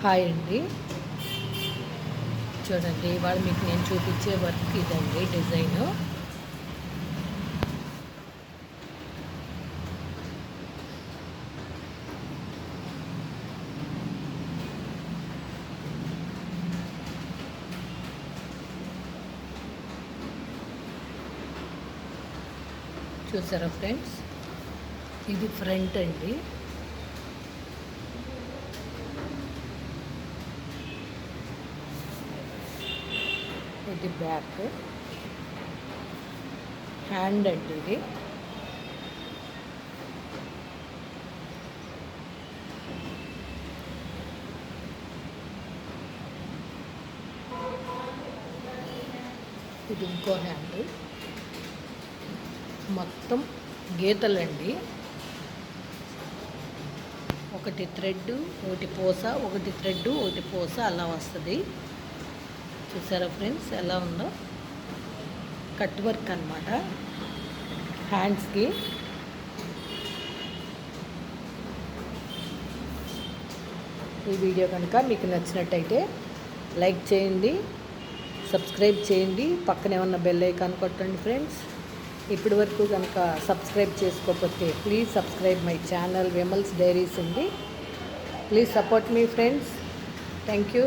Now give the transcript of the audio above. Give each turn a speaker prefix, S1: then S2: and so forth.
S1: Hi అండి. చూడండి, ఇవాళ మీకు నేను చూపించే వర్క్ ఇదండి. డిజైను చూసారా ఫ్రెండ్స్? ఇది ఫ్రంట్ అండి. ఇది బ్యాక్. హ్యాండ్ అండి ఇది. ఇది ఇంకో హ్యాండ్. మొత్తం గీతలండి. ఒకటి థ్రెడ్, ఒకటి పూస, ఒకటి థ్రెడ్, ఒకటి పూస అలా వస్తుంది. చూసారా ఫ్రెండ్స్ ఎలా ఉందో? కట్ వర్క్ అన్నమాట హ్యాండ్స్కి. ఈ వీడియో కనుక మీకు నచ్చినట్టయితే లైక్ చేయండి, సబ్స్క్రైబ్ చేయండి, పక్కనే ఉన్న బెల్ ఐకాన్ కొట్టండి ఫ్రెండ్స్. ఇప్పటి వరకు కనుక సబ్స్క్రైబ్ చేసుకోకపోతే please subscribe my channel Vimal's diaries అండి. ప్లీజ్ సపోర్ట్ మీ ఫ్రెండ్స్. Thank you.